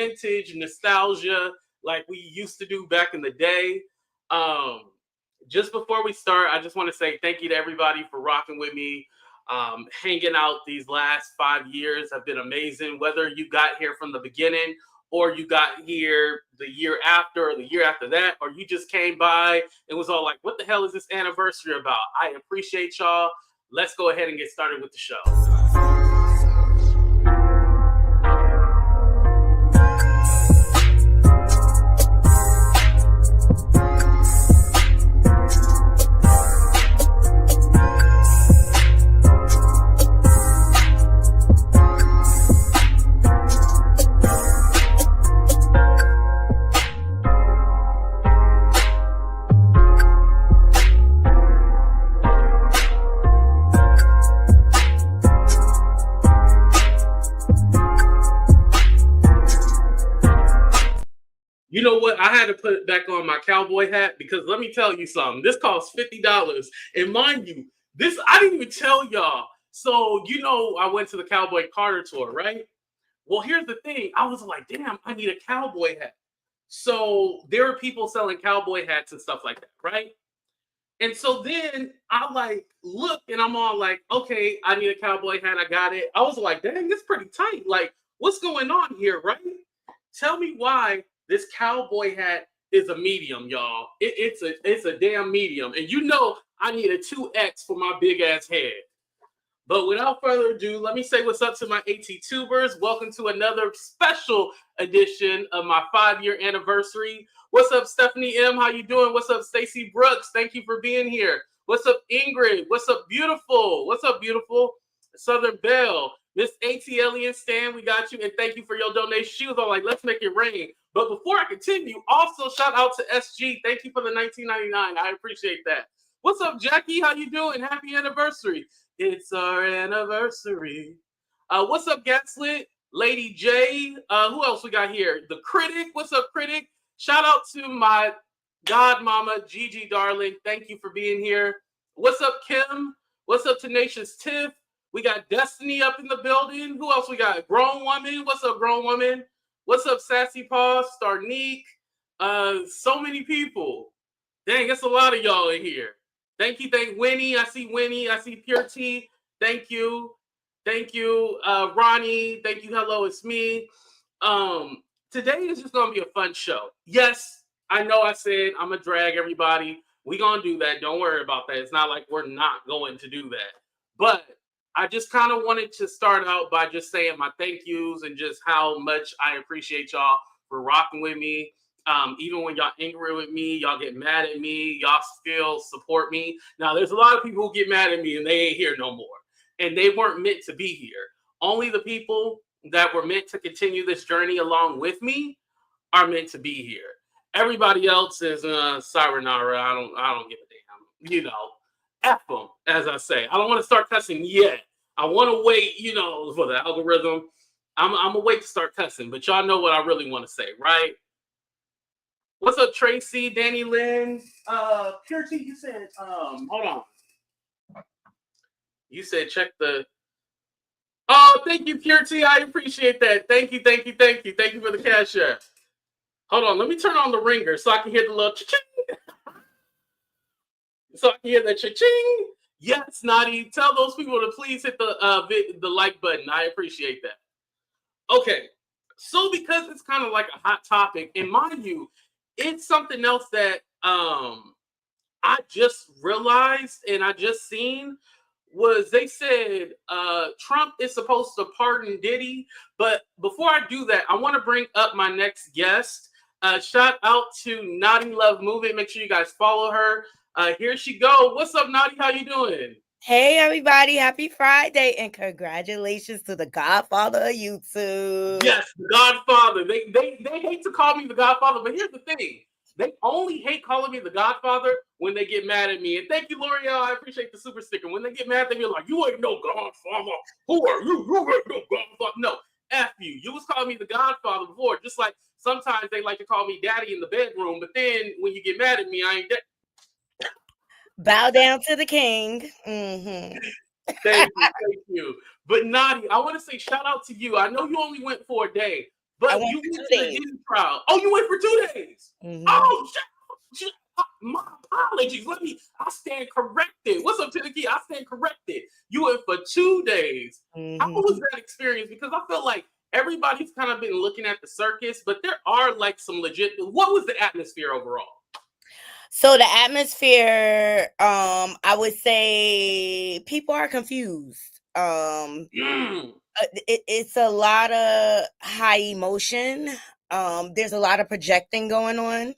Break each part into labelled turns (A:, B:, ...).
A: vintage nostalgia like we used to do back in the day. Just before we start, I just want to say thank you to everybody for rocking with me. Hanging out these last 5 years have been amazing. Whether you got here from the beginning or you got here the year after or the year after that, or you just came by and was all like, what the hell is this anniversary about? I appreciate y'all. Let's go ahead and get started with the show. You know what? I had to put it back on my cowboy hat because let me tell you something. This costs $50. And mind you, this I didn't even tell y'all. So, I went to the Cowboy Carter tour, right? Well, here's the thing. I was like, damn, I need a cowboy hat. So there are people selling cowboy hats and stuff like that, right? And so then I look and I'm all like, okay, I need a cowboy hat. I got it. I was like, dang, it's pretty tight. Like, what's going on here, right? Tell me why this cowboy hat is a medium, y'all. It's a damn medium. And I need a 2X for my big ass head. But without further ado, let me say what's up to my AT2bers. Welcome to another special edition of my 5-year anniversary. What's up, Stephanie M? How you doing? What's up, Stacy Brooks? Thank you for being here. What's up, Ingrid? What's up, beautiful? What's up, beautiful? Southern Belle. Miss AT Alien Stan, we got you. And thank you for your donation. She was all like, let's make it rain. But before I continue, also shout out to SG. Thank you for the $19.99. I appreciate that. What's up, Jackie? How you doing? Happy anniversary. It's our anniversary. What's up, Gaslit? Lady J. Who else we got here? The Critic. What's up, Critic? Shout out to my godmama, Gigi Darling. Thank you for being here. What's up, Kim? What's up, Tenacious Tiff? We got Destiny up in the building. Who else we got? Grown Woman. What's up, Grown Woman? What's up, Sassy Paw? Starnique. So many people. Dang, it's a lot of y'all in here. Thank you. Thank Winnie. I see Winnie. I see Pure T. Thank you. Thank you, Ronnie. Thank you. Hello, it's me. Today is just going to be a fun show. Yes, I know I said I'm going to drag everybody. We're going to do that. Don't worry about that. It's not like we're not going to do that. But I just kind of wanted to start out by just saying my thank yous and just how much I appreciate y'all for rocking with me. Even when y'all angry with me, y'all get mad at me, y'all still support me. Now, there's a lot of people who get mad at me and they ain't here no more. And they weren't meant to be here. Only the people that were meant to continue this journey along with me are meant to be here. Everybody else is sayonara. I don't give a damn. F them, as I say. I don't want to start cussing yet. I want to wait, for the algorithm. I'm going to wait to start cussing. But y'all know what I really want to say, right? What's up, Tracy, Danny Lynn? Pure T, you said, hold on. You said check the... Oh, thank you, Pure T. I appreciate that. Thank you, thank you, thank you. Thank you for the cash app. Hold on, let me turn on the ringer so I can hear the little cha-ching. So I can hear the cha-ching. Yes, Nadi. Tell those people to please hit the like button. I appreciate that. Okay, so because it's kind of like a hot topic, and mind you, it's something else that I just realized and I just seen was they said Trump is supposed to pardon Diddy. But before I do that, I want to bring up my next guest. Shout out to Naughty Love Movement. Make sure you guys follow her. Here she go. What's up, Naughty? How you doing?
B: Hey, everybody. Happy Friday. And congratulations to the Godfather of YouTube.
A: Yes, the Godfather. They hate to call me the Godfather, but here's the thing. They only hate calling me the Godfather when they get mad at me. And thank you, L'Oreal. I appreciate the super sticker. When they get mad, they be like, you ain't no Godfather. Who are you? You ain't no Godfather. No, F you. You was calling me the Godfather before. Just like sometimes they like to call me daddy in the bedroom. But then when you get mad at me, I ain't that.
B: Bow down to the king. Mm-hmm.
A: Thank you. But Nadi, I want to say shout out to you. I know you only went for a day,
B: I
A: But
B: went
A: you
B: for
A: went to
B: two
A: the
B: days.
A: Diddy trial. Oh, you went for 2 days.
B: Hmm.
A: Oh, shit. My apologies. I stand corrected. What's up, Tennessee? I stand corrected. You went for 2 days. How was
B: Hmm.
A: that experience? Because I feel like everybody's kind of been looking at the circus, but there are like some legit. What was the atmosphere overall?
B: So the atmosphere, I would say people are confused.
A: Mm,
B: It's a lot of high emotion. There's a lot of projecting going on.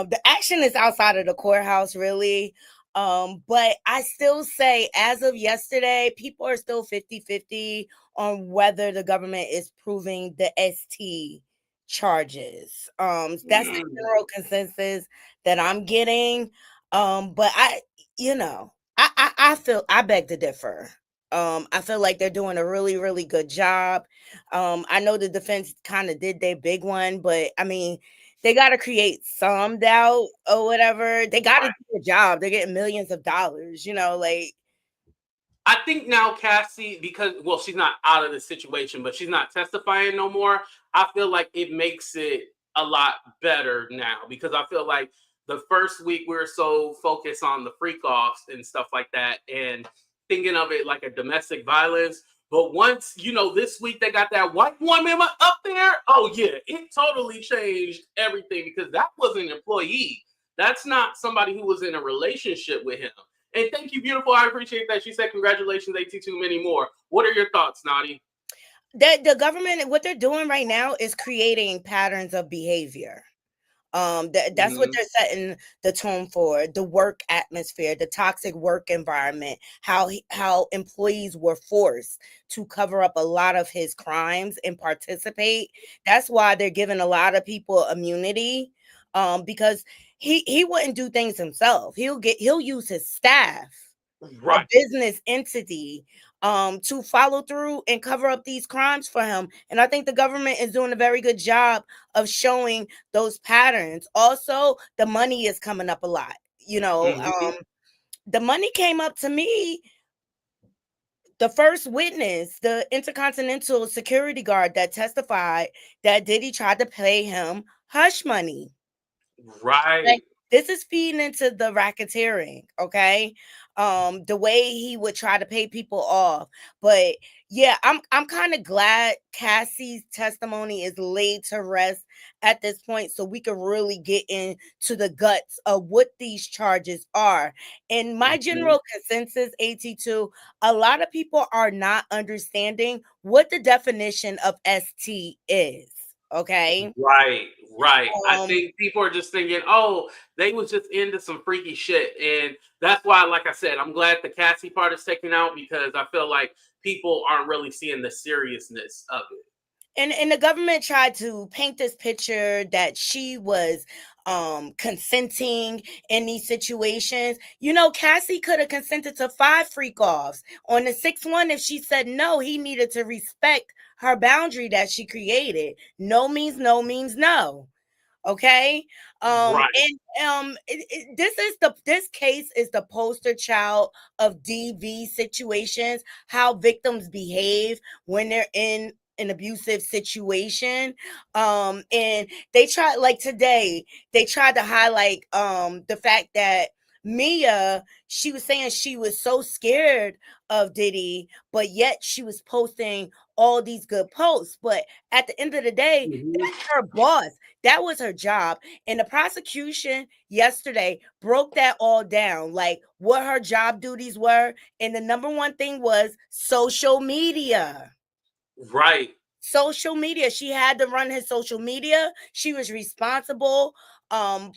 B: The action is outside of the courthouse, really. But I still say, as of yesterday, people are still 50-50 on whether the government is proving the ST charges. That's the
A: mm.
B: general consensus that I'm getting. But I feel I beg to differ. I feel like they're doing a really, really good job. I know the defense kind of did their big one, but I mean, they got to create some doubt or whatever. They got to
A: Right.
B: do a job. They're getting millions of dollars, like.
A: I think now Cassie, because well, she's not out of the situation, but she's not testifying no more. I feel like it makes it a lot better now because I feel like the first week we were so focused on the freak offs and stuff like that and thinking of it like a domestic violence. But once, this week they got that white woman up there. Oh, yeah, it totally changed everything because that was an employee. That's not somebody who was in a relationship with him. And thank you, beautiful. I appreciate that. She said, congratulations, AT2, many more. What are your thoughts, Nadi?
B: The government, what they're doing right now is creating patterns of behavior. That's what
A: Mm-hmm.
B: they're setting the tone for, the work atmosphere, the toxic work environment, how employees were forced to cover up a lot of his crimes and participate. That's why they're giving a lot of people immunity, because he wouldn't do things himself. He'll use his staff, a
A: Right.
B: business entity, to follow through and cover up these crimes for him. And I think the government is doing a very good job of showing those patterns. Also, the money is coming up a lot.
A: Mm-hmm.
B: The money came up to me. The first witness, the intercontinental security guard that testified that Diddy tried to pay him hush money.
A: Right.
B: Like, this is feeding into the racketeering, okay? The way he would try to pay people off. But yeah, I'm kind of glad Cassie's testimony is laid to rest at this point so we can really get into the guts of what these charges are. And my
A: Mm-hmm.
B: general consensus, AT2, a lot of people are not understanding what the definition of ST is. Okay.
A: Right. Right. I
B: Um,
A: think people are just thinking, oh, they was just into some freaky shit. And that's why, like I said, I'm glad the Cassie part is taken out because I feel like people aren't really seeing the seriousness of it.
B: and the government tried to paint this picture that she was consenting in these situations. Cassie could have consented to 5 freak offs. On the 6th one, if she said no, he needed to respect her boundary that she created. No means no means no. Okay.
A: Right.
B: And this case is the poster child of DV situations, how victims behave when they're in an abusive situation. And they tried, like today, they tried to highlight the fact that Mia, she was saying she was so scared of Diddy, but yet she was posting all these good posts. But at the end of the day,
A: Mm-hmm.
B: that's her boss. That was her job. And the prosecution yesterday broke that all down, like what her job duties were. And the number one thing was social media.
A: Right.
B: Social media. She had to run his social media. She was responsible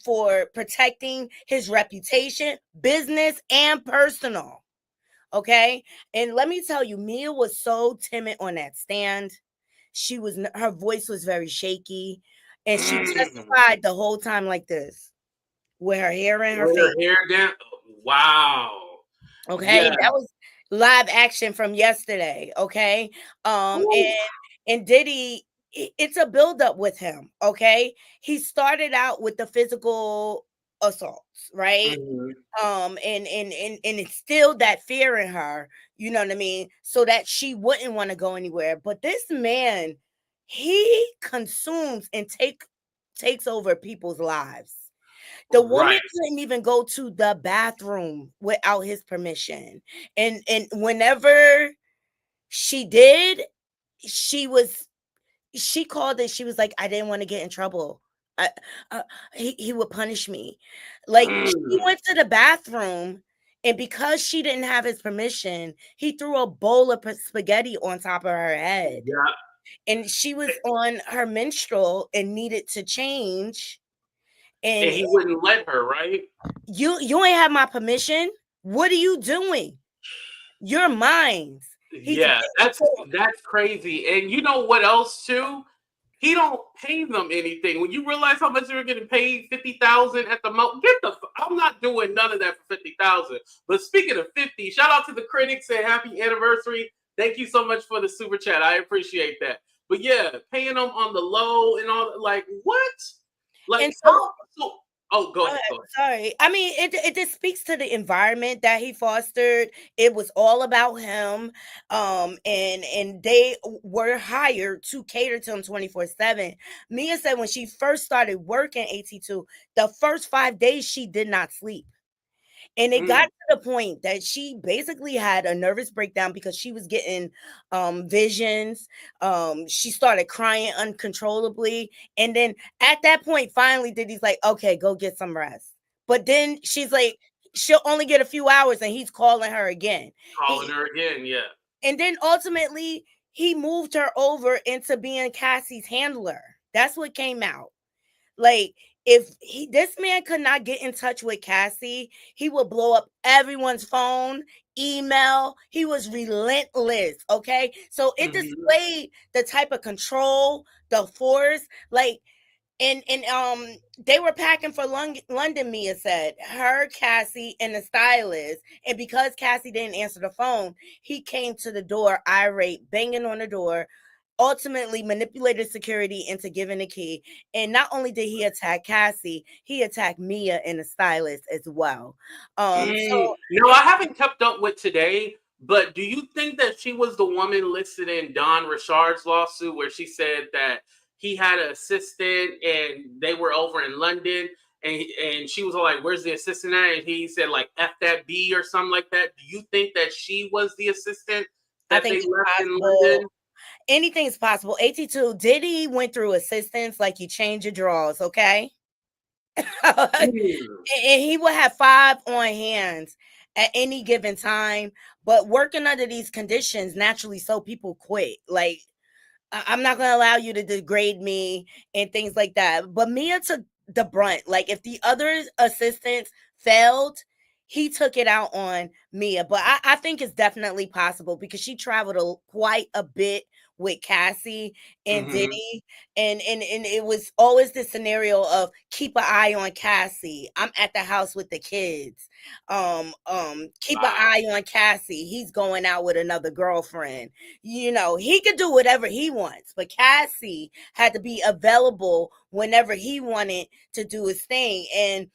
B: for protecting his reputation, business and personal. Okay. And let me tell you, Mia was so timid on that stand. Her voice was very shaky, and she
A: Mm.
B: testified the whole time like this, with her hair in her
A: With her
B: face.
A: hair down. Wow.
B: Okay,
A: Yeah.
B: that was live action from yesterday. Okay,
A: Woo.
B: and Diddy, it's a buildup with him. Okay, he started out with the physical assaults, right?
A: Mhm.
B: And instilled that fear in her. You know what I mean, so that she wouldn't want to go anywhere. But this man, he consumes and takes over people's lives. The woman
A: Right.
B: couldn't even go to the bathroom without his permission. And whenever she did, she was she called it. She was like, I didn't want to get in trouble. I, he would punish me. Like she
A: Mm.
B: went to the bathroom, and because she didn't have his permission, he threw a bowl of spaghetti on top of her head.
A: Yeah.
B: And she was on her menstrual and needed to change.
A: And
B: And
A: he wouldn't let her, right?
B: you ain't have my permission. What are you doing? You're mine. He's
A: Yeah, that's crazy. And you know what else too? He don't pay them anything. When you realize how much they were getting paid, 50,000 at the most. I'm not doing none of that for 50,000. But speaking of 50, shout out to the critics and happy anniversary. Thank you so much for the super chat. I appreciate that. But yeah, paying them on the low and all, like what?
B: and
A: Like
B: so
A: how? So, oh, go ahead. Go ahead.
B: sorry. I mean, it just speaks to the environment that he fostered. It was all about him. And they were hired to cater to him 24/7. Mia said when she first started working AT2, the first 5 days she did not sleep. And it got
A: Mm.
B: to the point that she basically had a nervous breakdown because she was getting visions. She started crying uncontrollably. And then at that point, finally, Diddy's like, okay, go get some rest. But then she's like, she'll only get a few hours and he's calling her again.
A: Calling her again, yeah.
B: And then ultimately, he moved her over into being Cassie's handler. That's what came out. Like, if this man could not get in touch with Cassie, he would blow up everyone's phone, email. He was relentless. Okay. So it
A: Mm-hmm.
B: displayed the type of control, the force, like, and they were packing for London, Mia said. Her, Cassie, and the stylist. And because Cassie didn't answer the phone, he came to the door irate, banging on the door, ultimately manipulated security into giving the key. And not only did he attack Cassie, he attacked Mia and the stylist as well. So
A: No, I haven't kept up with today, but do you think that she was the woman listed in Don Richard's lawsuit where she said that he had an assistant and they were over in London and she was all like, "Where's the assistant at?" And he said like "F that B" or something like that. Do you think that she was the assistant
B: I
A: that
B: think
A: they
B: it's
A: left in
B: possible.
A: London?
B: Anything's possible. AT2, Diddy went through assistance like you change your drawers, okay? And
A: Mm.
B: he would have 5 on hands at any given time. But working under these conditions, naturally, so people quit. Like, I'm not going to allow you to degrade me and things like that. But Mia took the brunt. Like, if the other assistants failed, he took it out on Mia. But I think it's definitely possible because she traveled quite a bit with Cassie and
A: Mm-hmm.
B: Diddy. And it was always this scenario of keep an eye on Cassie. I'm at the house with the kids. Keep an
A: Wow.
B: eye on Cassie. He's going out with another girlfriend. You know, he could do whatever he wants, but Cassie had to be available whenever he wanted to do his thing. And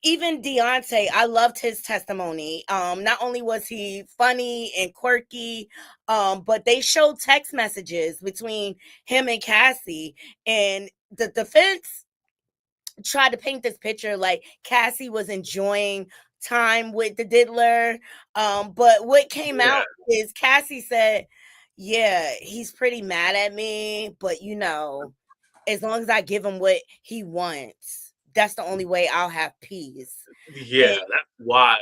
B: even Deontay, I loved his testimony. Not only was he funny and quirky, but they showed text messages between him and Cassie, and the defense tried to paint this picture like Cassie was enjoying time with the diddler. But what came
A: Yeah.
B: out is Cassie said, yeah, he's pretty mad at me, but you know, as long as I give him what he wants, that's the only way I'll have peace. And
A: Yeah, that's wild.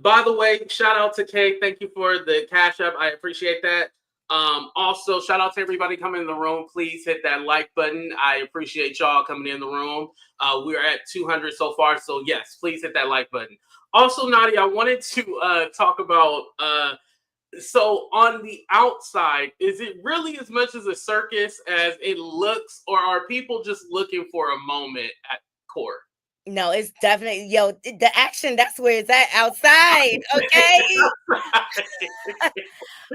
A: By the way, shout out to Kay. Thank you for the cash up. I appreciate that. Also, shout out to everybody coming in the room. Please hit that like button. I appreciate y'all coming in the room. We're at 200 so far, so yes, please hit that like button. Also, Nadia, I wanted to talk about so on the outside, is it really as much as a circus as it looks, or are people just looking for a moment at court?
B: no, it's definitely the action. That's where it's at outside. Okay,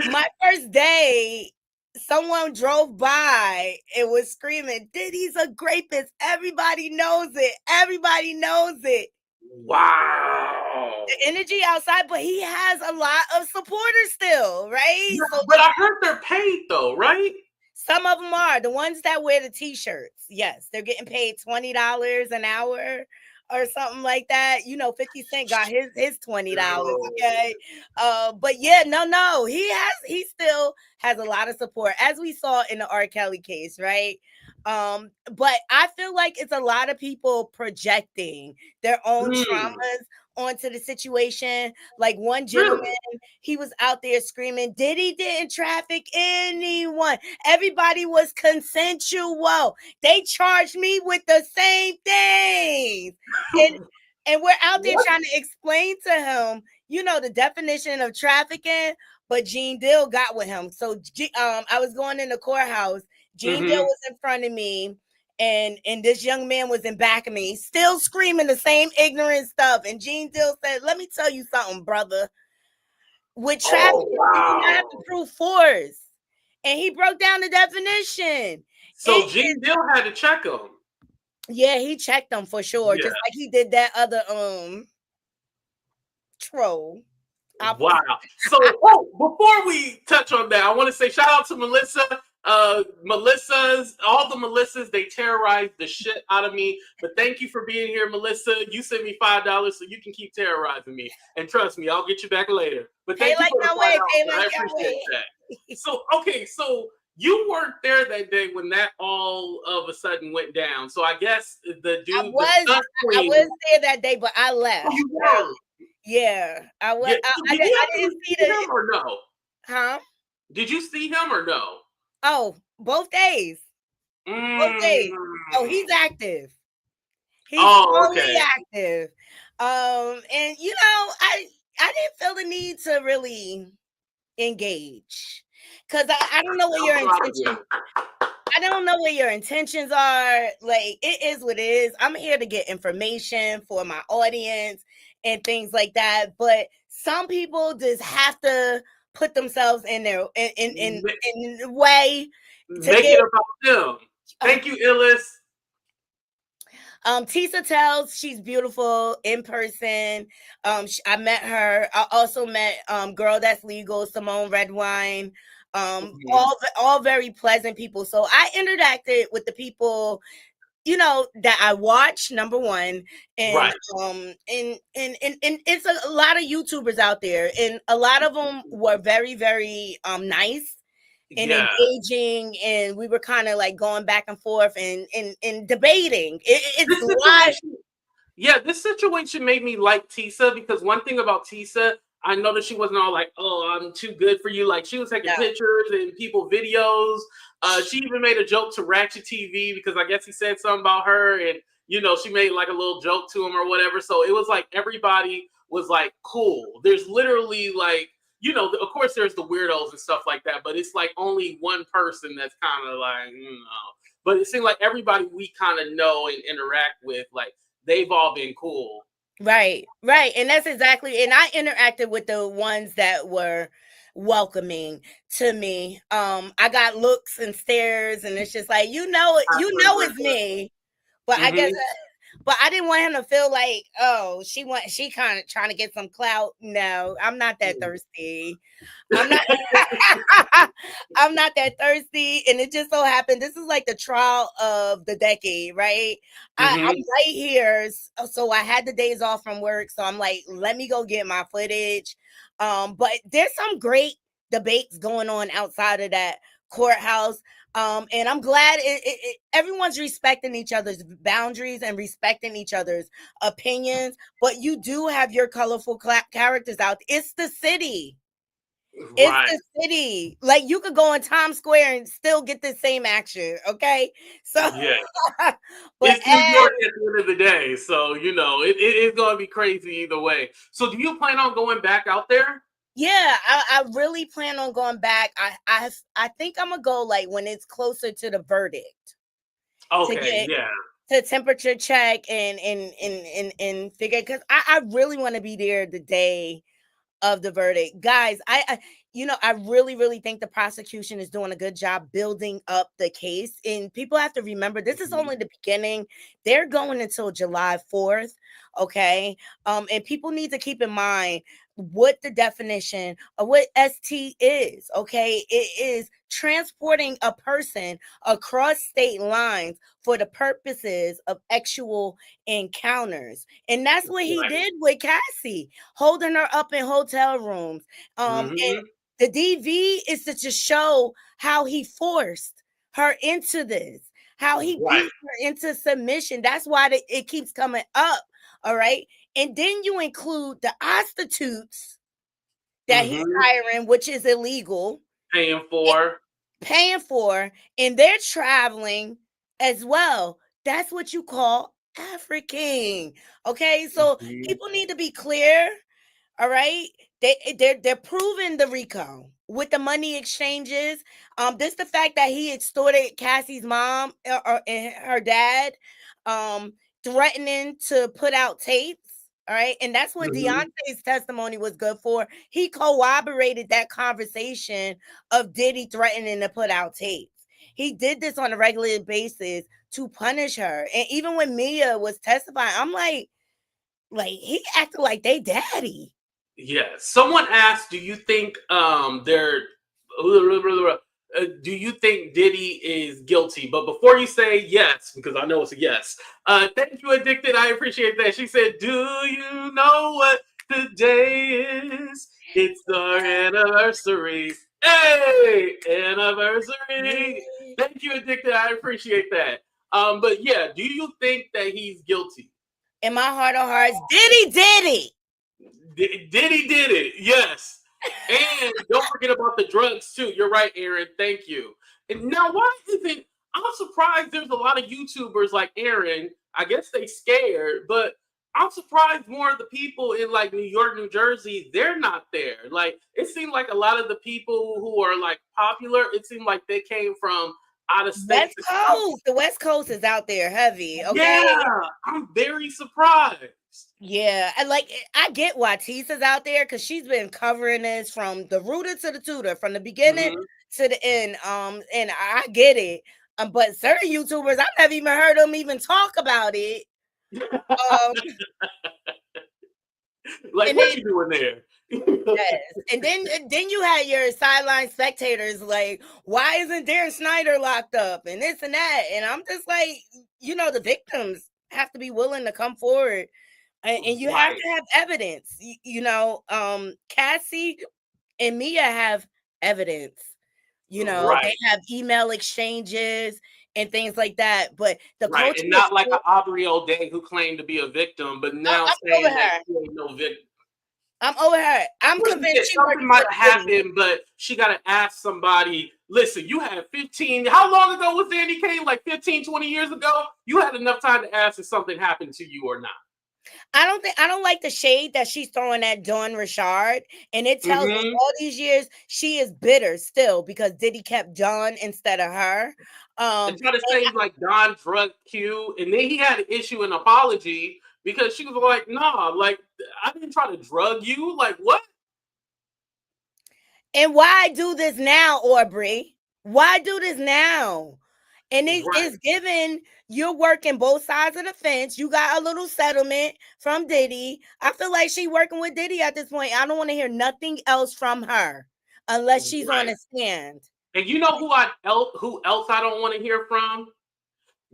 B: my first day, someone drove by and was screaming, Diddy's a rapist. Everybody knows it. Everybody knows it.
A: Wow.
B: The energy outside, but he has a lot of supporters still, right?
A: Yeah,
B: So
A: but I heard they're paid though, right?
B: Some of them are the ones that wear the t-shirts. Yes, they're getting paid $20 an hour or something like that. 50 Cent got his $20. Okay. But yeah, no, he still has a lot of support, as we saw in the R. Kelly case, right? But I feel like it's a lot of people projecting their own traumas onto the situation. Like one gentleman, he was out there screaming, Diddy didn't traffic anyone. Everybody was consensual. They charged me with the same things. And we're out there trying to explain to him, the definition of trafficking, but Gene Dill got with him. So I was going in the courthouse. Gene Dill was in front of me. And this young man was in back of me, still screaming the same ignorant stuff. And Gene Dill said, let me tell you something, brother. With trafficking, you don't have to prove force. And he broke down the definition.
A: So Gene Dill had to check him.
B: Yeah, he checked them for sure. Yeah. Just like he did that other troll.
A: Wow. So before we touch on that, I want to say shout out to Melissa. All the Melissas, they terrorized the shit out of me. But thank you for being here, Melissa. You sent me $5 so you can keep terrorizing me. And trust me, I'll get you back later. But thank you for the $5. I appreciate that. So you weren't there that day when that all of a sudden went down. So I guess the dude I
B: was there that day, but I left.
A: Oh, you were.
B: Yeah, I was. I didn't see
A: him or no?
B: Huh?
A: Did you see him or no?
B: Oh, both days. Both days. Oh, he's active. He's totally active. And I didn't feel the need to really engage because I don't know what your intentions. I don't know what your intentions are. Like, it is what it is. I'm here to get information for my audience and things like that. But some people just have to put themselves in their in the way.
A: Make it about them. Thank you, Illis.
B: Tisa tells she's beautiful in person. I met her. I also met Girl That's Legal, Simone Redwine. All very pleasant people. So I interacted with the people, that I watch, number one, and
A: right.
B: And it's a lot of YouTubers out there, and a lot of them were very, very nice and engaging, and we were kind of like going back and forth and debating. It's live.
A: Yeah, this situation made me like Tisa because one thing about Tisa, I know that she wasn't all like, oh, I'm too good for you. Like, she was taking pictures and people videos. She even made a joke to Ratchet TV because I guess he said something about her, and she made like a little joke to him or whatever. So it was like everybody was like cool. There's literally like, of course there's the weirdos and stuff like that, but it's like only one person that's kind of like, But it seemed like everybody we kind of know and interact with, like, they've all been cool.
B: Right. And that's exactly, and I interacted with the ones that were welcoming to me. I got looks and stares, and it's just like, it's me. But I guess, but I didn't want him to feel like, oh, she kind of trying to get some clout. No, I'm not that thirsty. I'm not that thirsty. And it just so happened, this is like the trial of the decade, right? I'm right here. So I had the days off from work. So I'm like, let me go get my footage. But there's some great debates going on outside of that courthouse. And I'm glad everyone's respecting each other's boundaries and respecting each other's opinions. But you do have your colorful characters out. It's the city. It's the city. Like, you could go in Times Square and still get the same action. Okay. So
A: yeah. But it's New York at the end of the day. So, it's going to be crazy either way. So do you plan on going back out there?
B: Yeah, I really plan on going back. I think I'm gonna go like when it's closer to the verdict.
A: Okay,
B: to temperature check and figure, because I really want to be there the day of the verdict, guys. I really, really think the prosecution is doing a good job building up the case. And people have to remember this is only the beginning. They're going until July 4th. Okay. And people need to keep in mind what the definition of what ST is. Okay. It is transporting a person across state lines for the purposes of sexual encounters. And that's what he
A: Right.
B: did with Cassie, holding her up in hotel rooms. And the DV is to just show how he forced her into this, how he
A: Right.
B: beat her into submission. That's why it keeps coming up. All right. And then you include the prostitutes that he's hiring, which is illegal,
A: Paying for.
B: and they're traveling as well. That's what you call African. Okay. So people need to be clear. All right. They're proving the RICO with the money exchanges. This the fact that he extorted Cassie's mom and her dad, threatening to put out tapes. All right. And that's what Deontay's testimony was good for. He corroborated that conversation of Diddy threatening to put out tapes. He did this on a regular basis to punish her. And even when Mia was testifying, I'm like he acted like they daddy.
A: Yeah. Someone asked, do you think do you think Diddy is guilty? But before you say yes, because I know it's a yes, thank you, Addicted. I appreciate that. She said, do you know what today is? It's our anniversary. Hey, anniversary. Thank you, Addicted. I appreciate that. But yeah, do you think that he's guilty?
B: In my heart of hearts, Diddy did it.
A: Diddy did it, yes. And don't forget about the drugs too. You're right, Aaron. Thank you. And now, why isn't I'm surprised there's a lot of YouTubers like Aaron. I guess they scared, but I'm surprised more of the people in like New York, New Jersey, they're not there. Like it seemed like a lot of the people who are like popular, it seemed like they came from out of state.
B: West Coast. The West Coast is out there heavy. Okay.
A: Yeah, I'm very surprised.
B: Yeah, I get why Tisa's out there because she's been covering this from the rooter to the tutor, from the beginning to the end. And I get it. But certain YouTubers, I've never even heard them even talk about it.
A: Like, what you doing there?
B: Yes. And then you had your sideline spectators like, why isn't Darren Snyder locked up and this and that? And I'm just like, the victims have to be willing to come forward. And you have to have evidence. Cassie and Mia have evidence. They have email exchanges and things like that. But the culture,
A: and not like an Aubrey O'Day who claimed to be a victim, but now saying that she ain't no victim.
B: I'm over her. I'm convinced
A: something might have happened, but she got to ask somebody. Listen, you had 15. How long ago was Danny Kane? Like 15, 20 years ago? You had enough time to ask if something happened to you or not.
B: I don't like the shade that she's throwing at Dawn Richard. And it tells us all these years she is bitter still because Diddy kept Dawn instead of her.
A: And try to say like Don drugged Q, and then he had to issue an apology because she was like, nah, like I didn't try to drug you. Like what?
B: And why do this now, Aubrey? Why do this now? And it's given you're working both sides of the fence. You got a little settlement from Diddy. I feel like she's working with Diddy at this point. I don't want to hear nothing else from her unless she's on a stand.
A: And you know who else I don't want to hear from?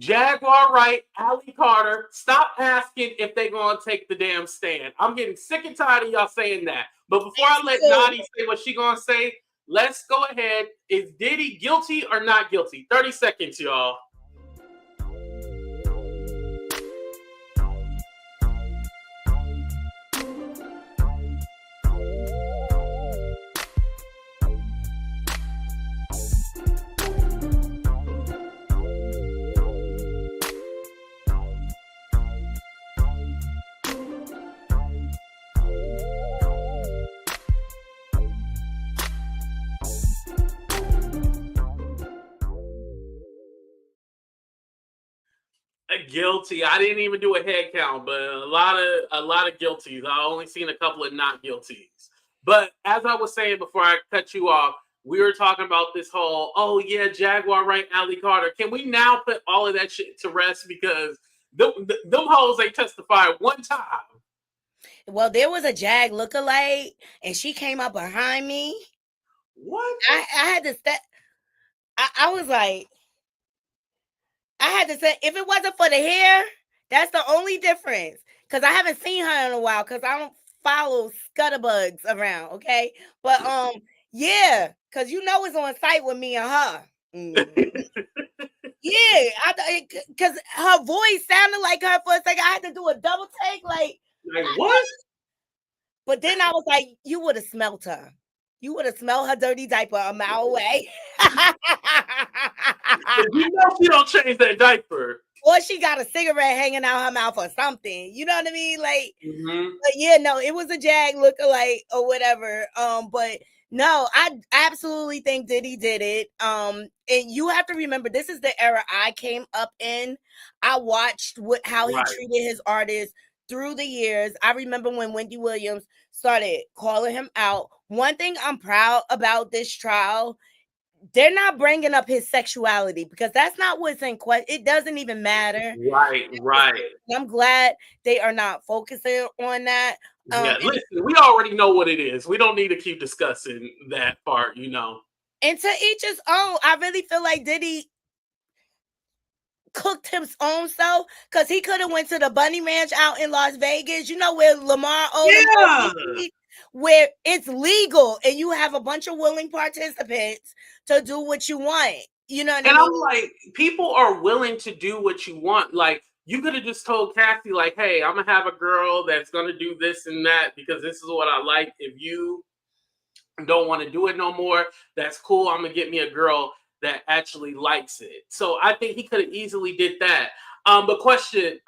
A: Jaguar Wright, Ali Carter. Stop asking if they're gonna take the damn stand. I'm getting sick and tired of y'all saying that. But before I let Nadi say what she gonna say, let's go ahead. Is Diddy guilty or not guilty? 30 seconds, y'all. Guilty. I didn't even do a head count, but a lot of guilties. I only seen a couple of not guilties. But as I was saying before I cut you off, we were talking about this whole, oh yeah, Jaguar right, Ally Carter. Can we now put all of that shit to rest because them hoes ain't testified one time?
B: Well, there was a Jag lookalike, and she came up behind me.
A: What?
B: I had to step. I was like, I had to say, if it wasn't for the hair, that's the only difference. Because I haven't seen her in a while because I don't follow scutterbugs around, okay? But yeah, because you know it's on site with me and her. Yeah, because her voice sounded like her for a second. I had to do a double take, like
A: what?
B: But then I was like, you would have smelled her. You would have smelled her dirty diaper a mile away.
A: You know she don't change that diaper.
B: Or she got a cigarette hanging out her mouth or something. You know what I mean? Like, but yeah, no, it was a Jag lookalike or whatever. But no, I absolutely think Diddy did it. And you have to remember, this is the era I came up in. I watched how he treated his artists through the years. I remember when Wendy Williams started calling him out. One thing I'm proud about this trial, they're not bringing up his sexuality because that's not what's in question. It doesn't even matter.
A: Right.
B: I'm glad they are not focusing on that.
A: Yeah, listen, we already know what it is. We don't need to keep discussing that part, you know.
B: And to each his own. I really feel like Diddy cooked his own self because he could have went to the Bunny Ranch out in Las Vegas, you know, where Lamar Odom, where it's legal and you have a bunch of willing participants to do what you want. You know what I mean?
A: I'm like, people are willing to do what you want. Like, you could have just told Kathy, like, hey, I'm gonna have a girl that's gonna do this and that because this is what I like. If you don't want to do it no more, that's cool. I'm gonna get me a girl that actually likes it. So I think he could have easily did that. But question,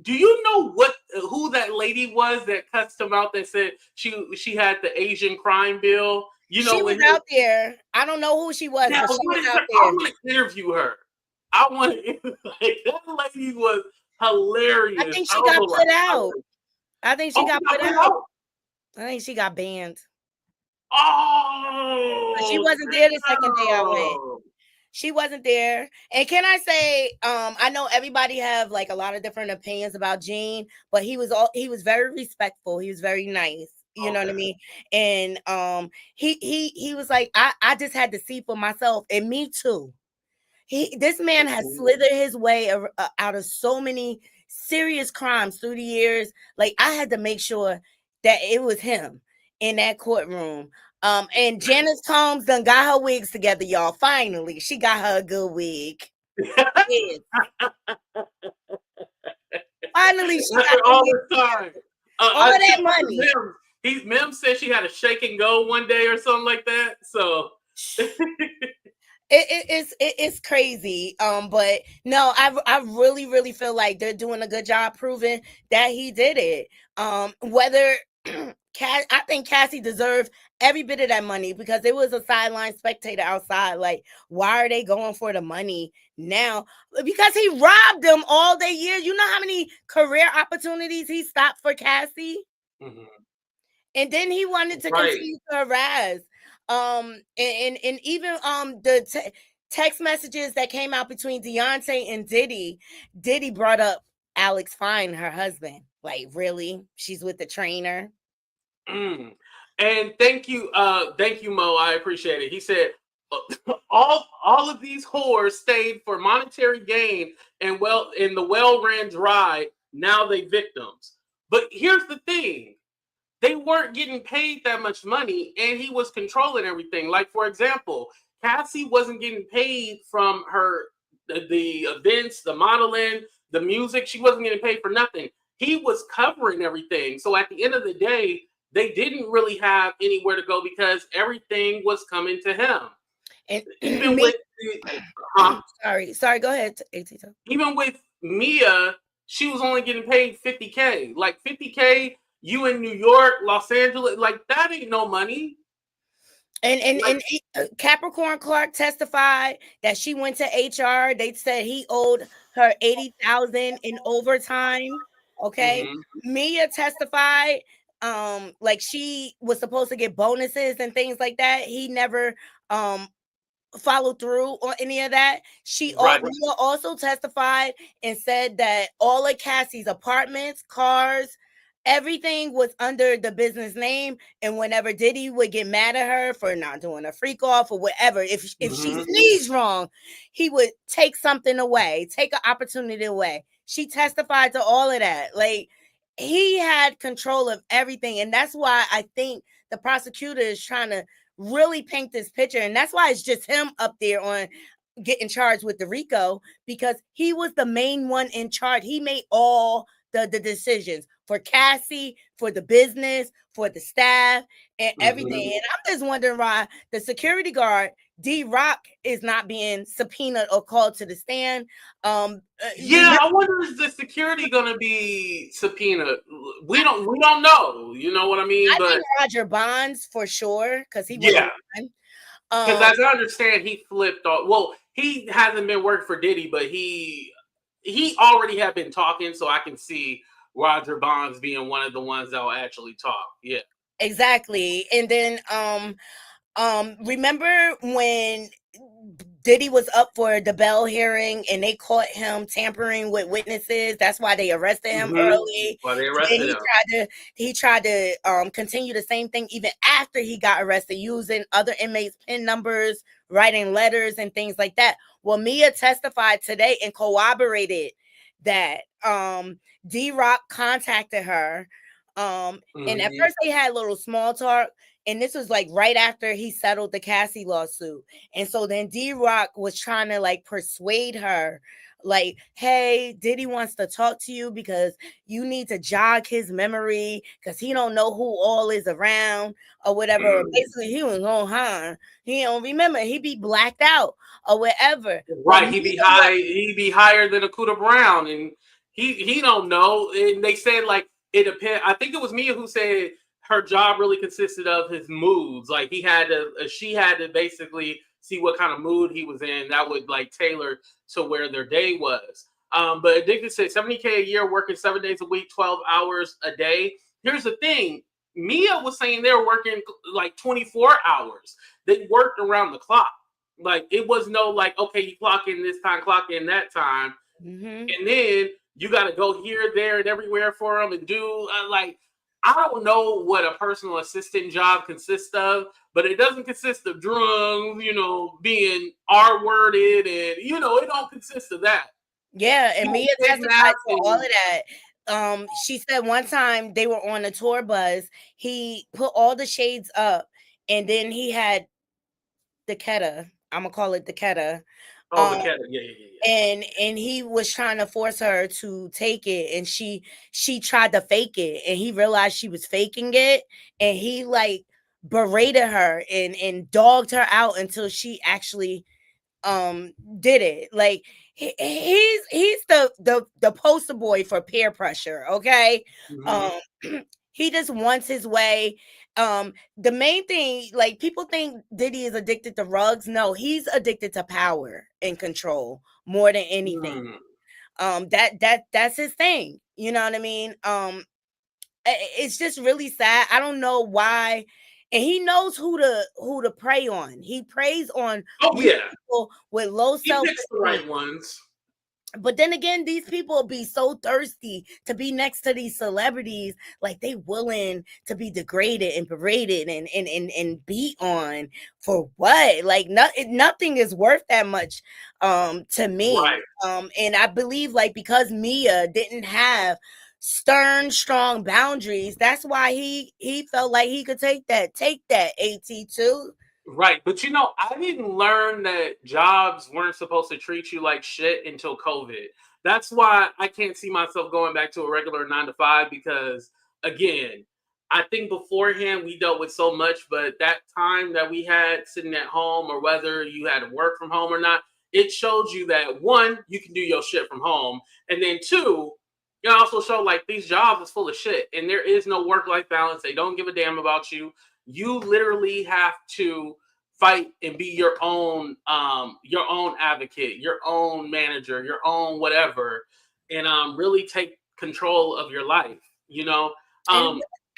A: do you know who that lady was that cussed him out that said she had the Asian crime bill? You know,
B: she was out there. I don't know who she was, but she was out there.
A: I want to interview her. I want to, like, that lady was hilarious.
B: I think she got put out. I think she got put out. I think she got banned.
A: Oh,
B: but she wasn't there the second day I went. She wasn't there. And can I say, I know everybody have like a lot of different opinions about Gene, but he was very respectful. He was very nice. You know what I mean? And he was like, I just had to see for myself, and me too. This man has slithered his way out of so many serious crimes through the years. Like, I had to make sure that it was him in that courtroom. And Janice Combs done got her wigs together, y'all. Finally, she got her a good wig. Yes. Finally, she got
A: all the time.
B: All that money.
A: Mem said she had a shake and go one day or something like that. So
B: it's crazy. But no, I really feel like they're doing a good job proving that he did it. Whether I think Cassie deserved every bit of that money because there was a sideline spectator outside. Like, why are they going for the money now? Because he robbed them all their years. You know how many career opportunities he stopped for Cassie? Mm-hmm. And then he wanted to continue to harass. And even the text messages that came out between Deontay and Diddy brought up Alex Fine, her husband. Like, really? She's with the trainer?
A: And thank you, Mo. I appreciate it. He said all of these whores stayed for monetary gain and in the well ran dry. Now they victims. But here's the thing: they weren't getting paid that much money, and he was controlling everything. Like, for example, Cassie wasn't getting paid from the events, the modeling, the music. She wasn't getting paid for nothing. He was covering everything. So at the end of the day, they didn't really have anywhere to go because everything was coming to him. And even with
B: sorry, go ahead, AT2.
A: Even with Mia, she was only getting paid $50K. Like, $50K, you in New York, Los Angeles, like, that ain't no money.
B: And Capricorn Clark testified that she went to HR. They said he owed her $80,000 in overtime. Okay. Mm-hmm. Mia testified like she was supposed to get bonuses and things like that. He never um follow through on any of that.
A: Right.
B: Mia also testified and said that all of Cassie's apartments, cars, everything was under the business name. And whenever Diddy would get mad at her for not doing a freak off or whatever, if she sneezed wrong, he would take something away, take an opportunity away. She testified to all of that. Like, he had control of everything. And that's why I think the prosecutor is trying to really paint this picture. And that's why it's just him up there on getting charged with the RICO, because he was the main one in charge. He made all the decisions for Cassie, for the business, for the staff, and everything. And I'm just wondering why the security guard, D-Rock, is not being subpoenaed or called to the stand.
A: Yeah, I wonder, is the security gonna be subpoenaed? We don't know. You know what I mean?
B: I think Roger Bonds for sure, because he was
A: because as I understand, he flipped off. Well, he hasn't been working for Diddy, but he already had been talking, so I can see Roger Bonds being one of the ones that will actually talk. Yeah,
B: exactly. And then remember when Diddy was up for the Bell hearing and they caught him tampering with witnesses? That's why they arrested him early.
A: Well, they arrested him.
B: He tried to continue the same thing even after he got arrested, using other inmates' PIN numbers, writing letters and things like that. Well, Mia testified today and corroborated that D-Rock contacted her. And at first they had a little small talk. And this was like right after he settled the Cassie lawsuit. And so then D-Rock was trying to like persuade her, like, hey, Diddy wants to talk to you because you need to jog his memory because he don't know who all is around or whatever. Basically, he was on high. He don't remember. He be blacked out or whatever.
A: Right. He be higher than Akuta Brown. And he don't know. And they said like it depends. I think it was Mia who said her job really consisted of his moods. Like she had to basically see what kind of mood he was in. That would like tailor to where their day was. But Addicted said $70K a year, working 7 days a week, 12 hours a day. Here's the thing. Mia was saying they were working like 24 hours. They worked around the clock. Like it was no like, okay, you clock in this time, clock in that time. And then you got to go here, there, and everywhere for them and do like, I don't know what a personal assistant job consists of, but it doesn't consist of drums, being R-worded, and it don't consist of that.
B: Yeah, and Mia testified to all of that. She said one time they were on a tour bus, he put all the shades up, and then he had the Keta. I'm gonna call it the Keta.
A: Oh, the Keta, yeah.
B: And he was trying to force her to take it, and she tried to fake it, and he realized she was faking it, and he like berated her and dogged her out until she actually did it. Like he's the poster boy for peer pressure, okay? He just wants his way. The main thing, like people think Diddy is addicted to rugs. No, he's addicted to power and control more than anything. That's his thing. You know what I mean? It's just really sad. I don't know why. And he knows who to prey on. He preys on people with low self-esteem.
A: He picks the right ones.
B: But then again, these people be so thirsty to be next to these celebrities, like they willing to be degraded and berated and beat on for what? Like nothing is worth that much to me.
A: Right.
B: And I believe like because Mia didn't have stern, strong boundaries, that's why he felt like he could take that AT2.
A: Right. But I didn't learn that jobs weren't supposed to treat you like shit until COVID. That's why I can't see myself going back to a regular 9 to 5 because, again, I think beforehand we dealt with so much, but that time that we had sitting at home or whether you had to work from home or not, it showed you that, one, you can do your shit from home. And then two, it also showed like these jobs is full of shit and there is no work-life balance. They don't give a damn about you. You literally have to fight and be your own advocate, your own manager, your own whatever, and really take control of your life.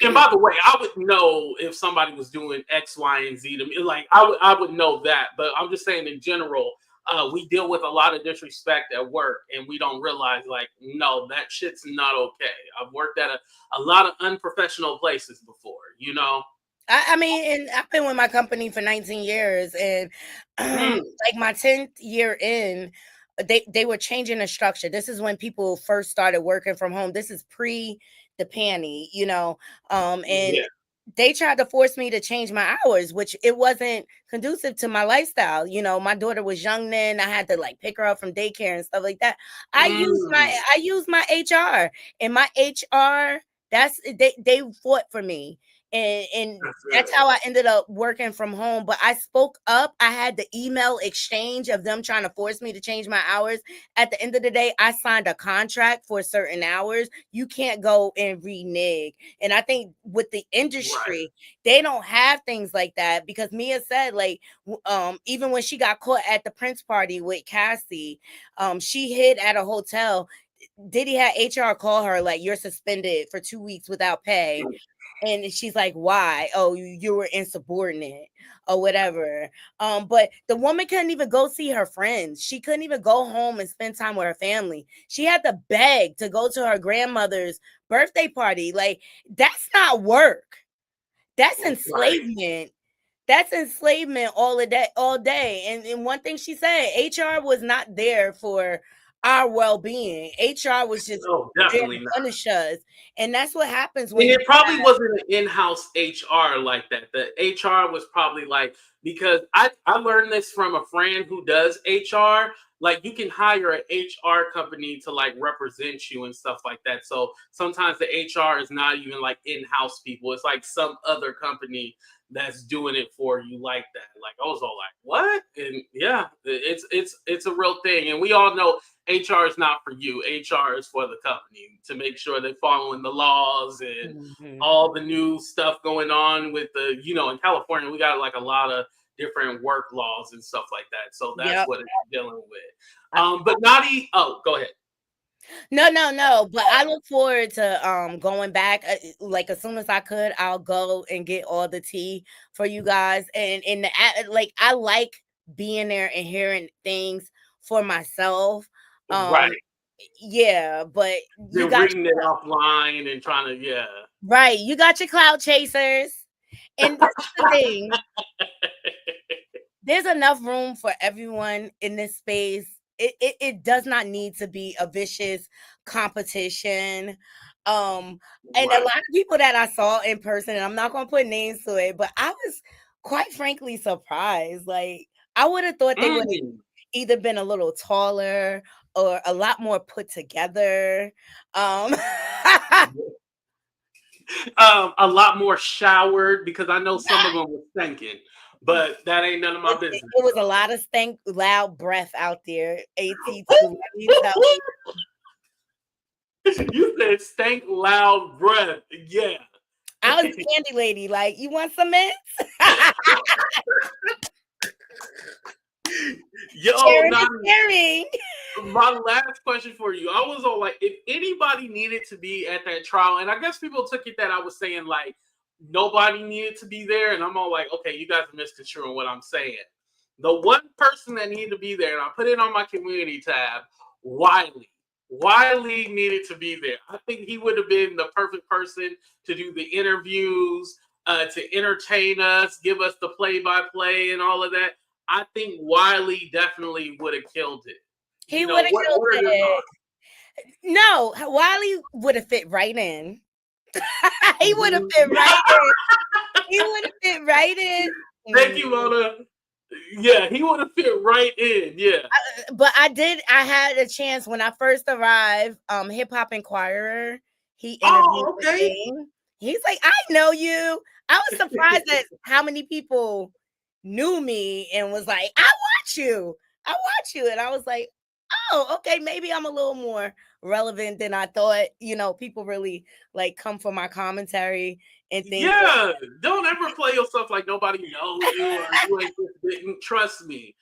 A: And by the way, I would know if somebody was doing X, Y, and Z to me. Like I would know that. But I'm just saying in general, we deal with a lot of disrespect at work, and we don't realize like, no, that shit's not okay. I've worked at a lot of unprofessional places before, you know.
B: I mean, and I've been with my company for 19 years, and
A: Mm,
B: like my 10th year in, they were changing the structure. This is when people first started working from home. This is pre the panty, and
A: yeah.
B: they tried to force me to change my hours, which it wasn't conducive to my lifestyle. My daughter was young then. I had to like pick her up from daycare and stuff like that. I used my
A: Mm,
B: I used my HR, and my HR, they fought for me. And
A: that's
B: that's
A: good.
B: how I ended up working from home. But I spoke up. I had the email exchange of them trying to force me to change my hours. At the end of the day, I signed a contract for certain hours. You can't go and renege. And I think with the
A: Right.
B: industry, they don't have things like that, because Mia said, like, even when she got caught at the Prince party with Cassie, she hid at a hotel. Diddy had HR call her like, you're suspended for 2 weeks without pay. And she's like, why? Oh, you were insubordinate or whatever. But the woman couldn't even go see her friends. She couldn't even go home and spend time with her family. She had to beg to go to her grandmother's birthday party. Like, that's not work. That's
A: Right.
B: enslavement. That's enslavement all of that all day. And one thing she said, HR was not there for our well-being. HR was just
A: No,
B: there to
A: definitely not.
B: punish us. And that's what happens
A: And
B: when
A: it probably wasn't an in-house HR like that. The HR was probably like, because I learned this from a friend who does HR. Like you can hire an HR company to like represent you and stuff like that. So sometimes the HR is not even like in-house people. It's like some other company that's doing it for you like that. Like I was all like, what? And yeah, it's a real thing. And we all know HR is not for you. HR is for the company to make sure they're following the laws and
B: Mhm.
A: all the new stuff going on with in California, we got like a lot of different work laws and stuff like that. So that's
B: Yep.
A: what it's dealing with. But Naughty, oh, go ahead.
B: No, no, no. But I look forward to going back. Like as soon as I could, I'll go and get all the tea for you guys. And like I like being there and hearing things for myself.
A: Right.
B: Um, yeah, but you
A: Then
B: got
A: reading it offline and trying to, yeah.
B: right. You got your cloud chasers, and this is the thing. There's enough room for everyone in this space. It does not need to be a vicious competition. Um, and a
A: Right.
B: lot of people that I saw in person, and I'm not gonna put names to it, but I was quite frankly surprised. Like I would have thought they would have
A: Mm.
B: either been a little taller or a lot more put together. Um
A: A lot more showered because I know some of them were thinking, but that ain't none of my business.
B: it was a lot of stank loud breath out there. AT2, let me tell you.
A: You said stank loud breath. Yeah.
B: I was the candy lady. Like, you want some mints?
A: Yo,
B: Sharing is
A: Nani,
B: caring.
A: my last question for you. I was all like, if anybody needed to be at that trial, and I guess people took it that I was saying like nobody needed to be there, and I'm all like, okay, you guys are misconstruing what I'm saying. The one person that needed to be there, and I put it on my community tab, Wiley. Wiley needed to be there. I think he would have been the perfect person to do the interviews, to entertain us, give us the play-by-play and all of that. I think Wiley definitely would have killed it.
B: He would have killed
A: What are your
B: it.
A: thoughts?
B: No, Wiley would have fit right in. He would have
A: Mhm.
B: fit right in. He would have fit right in.
A: Thank
B: Mm.
A: you, Mona. Yeah, he would have fit right in. Yeah.
B: But I had a chance when I first arrived. Hip Hop Inquirer, he interviewed
A: Oh,
B: with
A: okay.
B: me. He's like, I know you. I was surprised at how many people knew me and was like, I watch you. I watch you. And I was like, oh, okay, maybe I'm a little more relevant than I thought. People really like come for my commentary and things like
A: Yeah, don't ever play yourself like nobody knows you or you ain't just didn't trust me.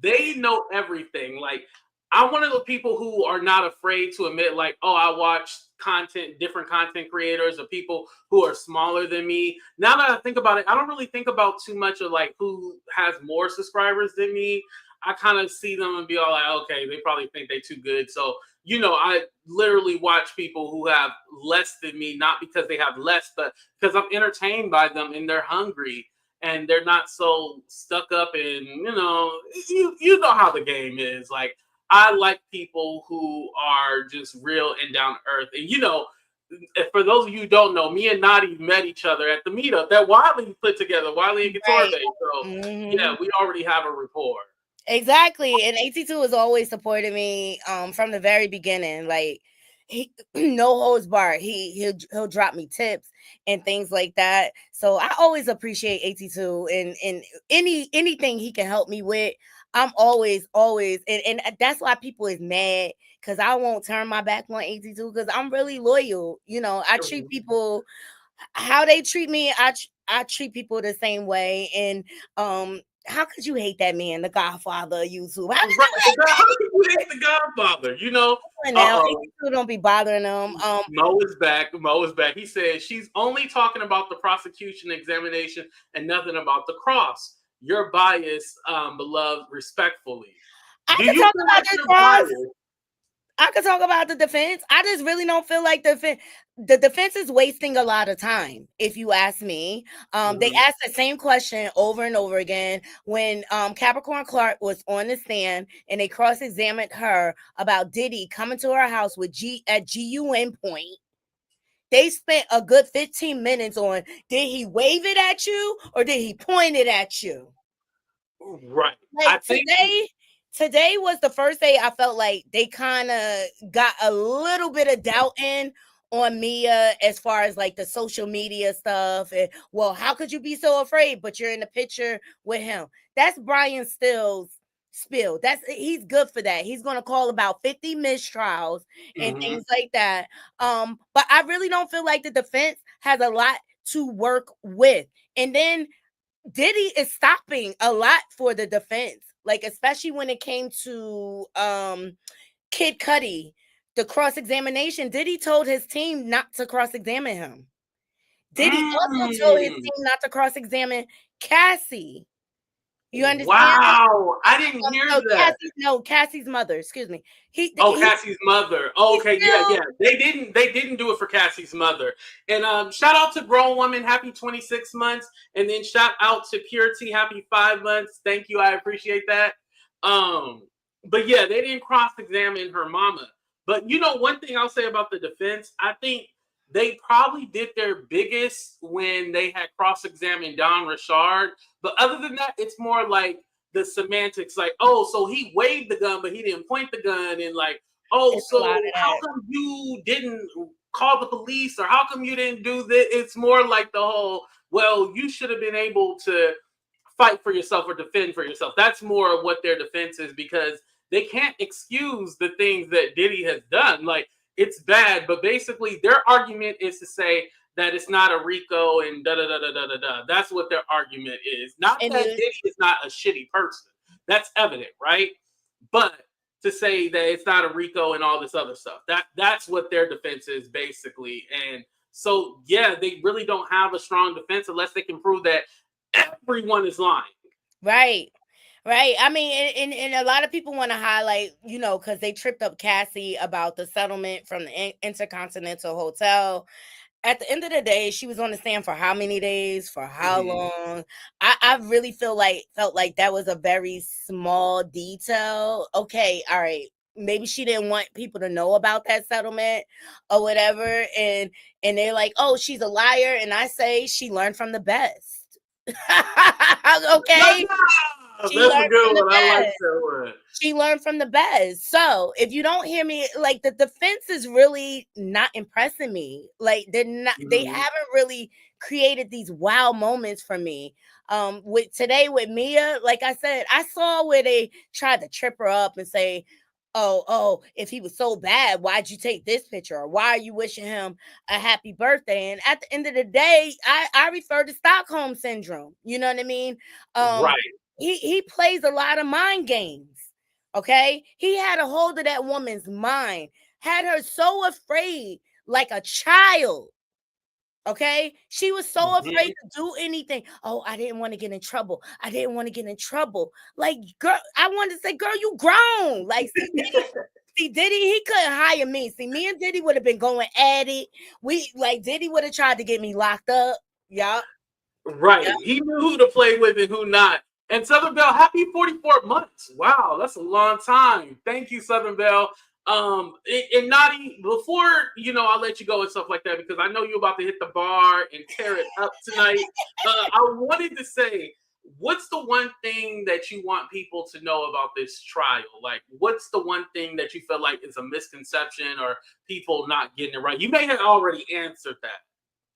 A: They know everything. Like I'm one of the people who are not afraid to admit, like, oh, I watched different content creators or people who are smaller than me. Now that I think about it, I don't really think about too much of like who has more subscribers than me. I kind of see them and be all like, okay, they probably think they too good. So, I literally watch people who have less than me, not because they have less, but because I'm entertained by them and they're hungry and they're not so stuck up in, you know how the game is. Like, I like people who are just real and down to earth. And for those of you who don't know, me and Nadi met each other at the meetup that Wiley put together, Wiley and Guitar
B: Right.
A: Day. So yeah, we already have a rapport.
B: Exactly. And AT2 has always supported me from the very beginning. Like he no holds barred. He'll drop me tips and things like that. So I always appreciate AT2 and anything he can help me with. I'm always and that's why people is mad because I won't turn my back on AT2 because I'm really loyal. I treat people how they treat me. I treat people the same way. And how could you hate that man, the Godfather of YouTube? How
A: How can you hate the Godfather?
B: now AT2 don't be bothering them.
A: Mo is back. Mo is back. He said she's only talking about the prosecution examination and nothing about the cross. Your bias, beloved, respectfully.
B: I
A: Do
B: can
A: you
B: talk
A: feel
B: about
A: like
B: the
A: you're
B: cross.
A: biased?
B: I could talk about the defense. I just really don't feel like the defense is wasting a lot of time, if you ask me. They asked the same question over and over again when Capricorn Clark was on the stand and they cross-examined her about Diddy coming to her house with GUN point. They spent a good 15 minutes on did he wave it at you or did he point it at you?
A: Right.
B: Like today was the first day I felt like they kind of got a little bit of doubt in on Mia as far as like the social media stuff. And well, how could you be so afraid? But you're in the picture with him. That's Brian Still's spill. He's good for that. He's gonna call about 50 mistrials and things like that. But I really don't feel like the defense has a lot to work with. And then Diddy is stopping a lot for the defense, like especially when it came to Kid Cudi, the cross-examination. Diddy told his team not to cross-examine him. Diddy also told his team not to cross-examine Cassie. You understand?
A: Wow, I didn't hear that.
B: Cassie's mother. Excuse me.
A: Cassie's mother. Okay, yeah. They didn't do it for Cassie's mother. And shout out to Grown Woman, happy 26 months. And then shout out to Purity, happy 5 months. Thank you, I appreciate that. But yeah, they didn't cross-examine her mama. But one thing I'll say about the defense, I think they probably did their biggest when they had cross-examined Don Richard. But other than that, it's more like the semantics, like, oh, so he waved the gun, but he didn't point the gun, and like, oh, so how come you didn't call the police, or how come you didn't do this? It's more like the whole, well, you should have been able to fight for yourself or defend for yourself. That's more of what their defense is, because they can't excuse the things that Diddy has done. Like, it's bad, but basically their argument is to say that it's not a RICO and da da da da da da da. That's what their argument is. Not that Diddy is not a shitty person. That's evident, right? But to say that it's not a RICO and all this other stuff. That's what their defense is basically. And so yeah, they really don't have a strong defense unless they can prove that everyone is lying.
B: Right. I mean, and a lot of people want to highlight, because they tripped up Cassie about the settlement from the Intercontinental Hotel. At the end of the day, she was on the stand for how many days, for how long? I really felt like that was a very small detail. Okay, all right. Maybe she didn't want people to know about that settlement or whatever. And they're like, oh, she's a liar. And I say she learned from the best. Okay.
A: That's a good one. I like that one.
B: She learned from the best. So if you don't hear me, like, the defense is really not impressing me. Like, they're not, they haven't really created these wow moments for me. With Mia, like I said, I saw where they tried to trip her up and say, oh, if he was so bad, why'd you take this picture? Or why are you wishing him a happy birthday? And at the end of the day, I refer to Stockholm syndrome. You know what I mean?
A: Right.
B: He plays a lot of mind games. Okay, he had a hold of that woman's mind, had her so afraid. like a child. Okay, she was so afraid
A: Mhm.
B: to do anything. Oh, I didn't want to get in trouble. I didn't want to get in trouble. Like, girl, I wanted to say, girl, you grown. Like, see, Diddy, he couldn't hire me. See, me and Diddy would have been going at it. Diddy would have tried to get me locked up. Yup.
A: Right.
B: Yep.
A: He knew who to play with and who not. And Southern Belle, happy 44 months. Wow, that's a long time. Thank you, Southern Belle. And Nadi, before I'll let you go and stuff like that, because I know you're about to hit the bar and tear it up tonight. I wanted to say, what's the one thing that you want people to know about this trial? Like, what's the one thing that you feel like is a misconception or people not getting it right? You may have already answered that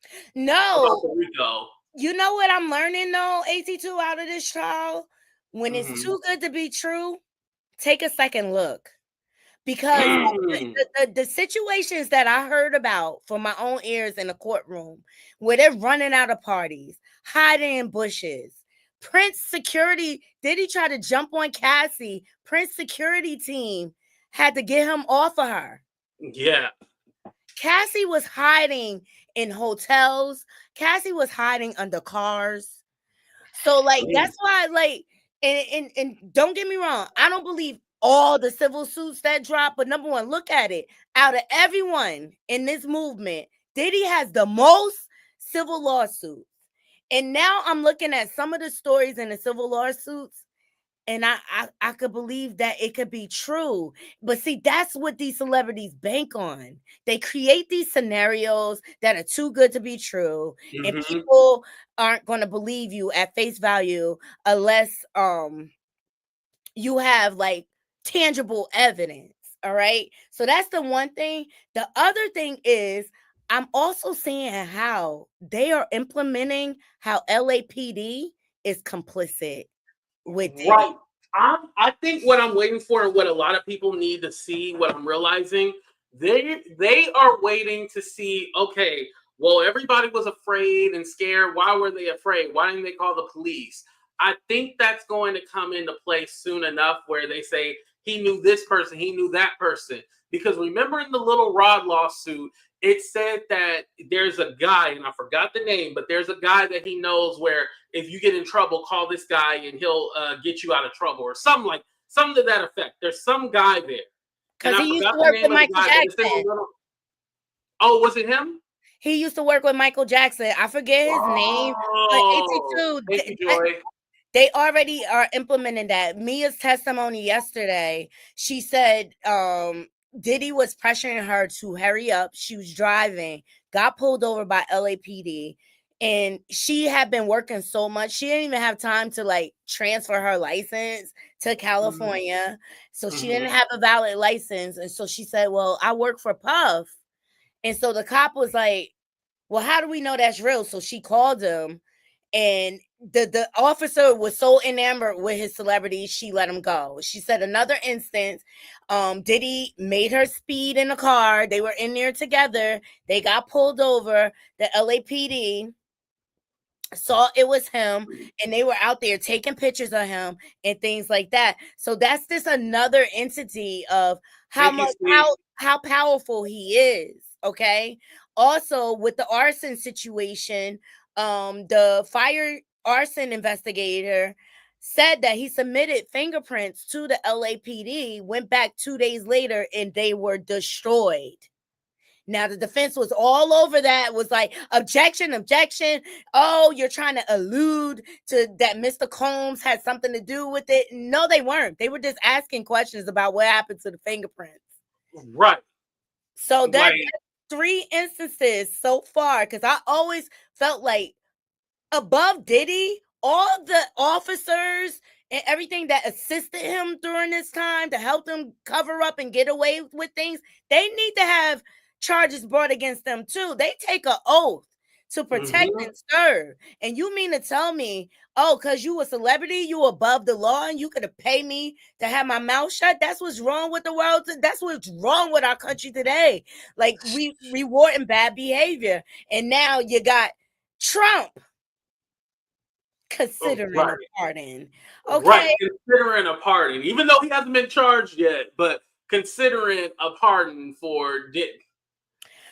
A: about
B: No,
A: the Rico.
B: you know what I'm learning though, AT2 out of this trial? When it's
A: Mm-hmm.
B: too good to be true, take a second look. Because
A: Mm.
B: the situations that I heard about from my own ears in the courtroom, where they're running out of parties, hiding in bushes. Prince security, did he try to jump on Cassie? Prince security team had to get him off of her.
A: Yeah.
B: Cassie was hiding in hotels. Cassie was hiding under cars. So
A: Mm.
B: that's why and don't get me wrong, I don't believe all the civil suits that drop, but number one, look at it. Out of everyone in this movement, Diddy has the most civil lawsuits. And now I'm looking at some of the stories in the civil lawsuits, and I could believe that it could be true. But see, that's what these celebrities bank on. They create these scenarios that are too good to be true, and
A: Mm-hmm.
B: people aren't going to believe you at face value unless you have like tangible evidence. All right, so that's the one thing. The other thing is, I'm also seeing how they are implementing how LAPD is complicit with Diddy.
A: Right. I think what I'm waiting for and what a lot of people need to see, what I'm realizing, they are waiting to see, okay, well, everybody was afraid and scared. Why were they afraid? Why didn't they call the police? I think that's going to come into play soon enough where they say he knew this person, he knew that person. Because remember in the Little Rod lawsuit, it said that there's a guy, and I forgot the name, but there's a guy that he knows where if you get in trouble, call this guy and he'll get you out of trouble or something to that effect. There's some guy there, and
B: Because
A: I
B: he used
A: forgot
B: to
A: the
B: work
A: name
B: with
A: of the
B: Michael
A: guy, but it's in the
B: Jackson.
A: little. Oh, was it him?
B: He used to work with Michael Jackson. I forget his name, but
A: Oh,
B: 82,
A: thank you, Joy.
B: they already are implementing that. Mia's testimony yesterday, she said Diddy was pressuring her to hurry up. She was driving, got pulled over by LAPD, and she had been working so much she didn't even have time to like transfer her license to California. So she
A: Mm-hmm.
B: didn't have a valid license, and so she said, "Well, I work for Puff." And so the cop was like, "Well, how do we know that's real?" So she called him, and the officer was so enamored with his celebrity, she let him go. She said another instance, Diddy made her speed in a car. They were in there together. They got pulled over. The LAPD saw it was him, and they were out there taking pictures of him and things like that. So that's just another entity of how
A: Thank you,
B: much
A: Steve.
B: how powerful he is. Okay, also with the arson situation, the fire arson investigator said that he submitted fingerprints to the LAPD, went back 2 days later, and they were destroyed. Now the defense was all over that, was like, objection, objection. Oh, you're trying to allude to that Mr. Combs had something to do with it. No, they weren't. They were just asking questions about what happened to the fingerprints.
A: Right.
B: So that's
A: Like,
B: 3 instances so far, because I always felt like above Diddy, all the officers and everything that assisted him during this time to help them cover up and get away with things, they need to have charges brought against them too. They take an oath to protect
A: mm-hmm.
B: and serve. And you mean to tell me, oh, because you a celebrity, you above the law and you could have paid me to have my mouth shut? That's what's wrong with the world. That's what's wrong with our country today. Like, we rewarding bad behavior. And now you got Trump considering a
A: Right.
B: pardon.
A: Right.
B: Okay.
A: Considering a pardon, even though he hasn't been charged yet, but considering a pardon for Dick.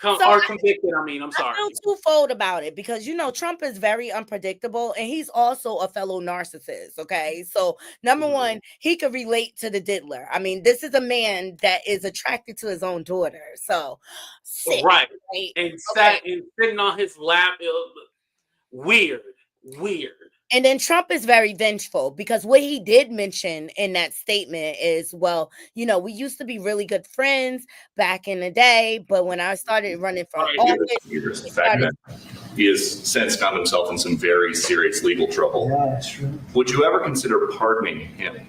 B: So
A: Or convicted. I mean, I'm
B: I
A: sorry.
B: feel twofold about it because Trump is very unpredictable and he's also a fellow narcissist. Okay. So number one, he could relate to the diddler. I mean, this is a man that is attracted to his own daughter. So sick.
A: Right.
B: Right.
A: And
B: Okay.
A: sitting on his lap. Weird.
B: And then Trump is very vengeful because what he did mention in that statement is, well, we used to be really good friends back in the day, but when I started running for
C: Right.
B: office,
C: Years.
B: we
C: The fact
B: started.
C: that he has since found himself in some very serious legal trouble.
D: Yeah, that's true.
C: Would you ever consider pardoning him?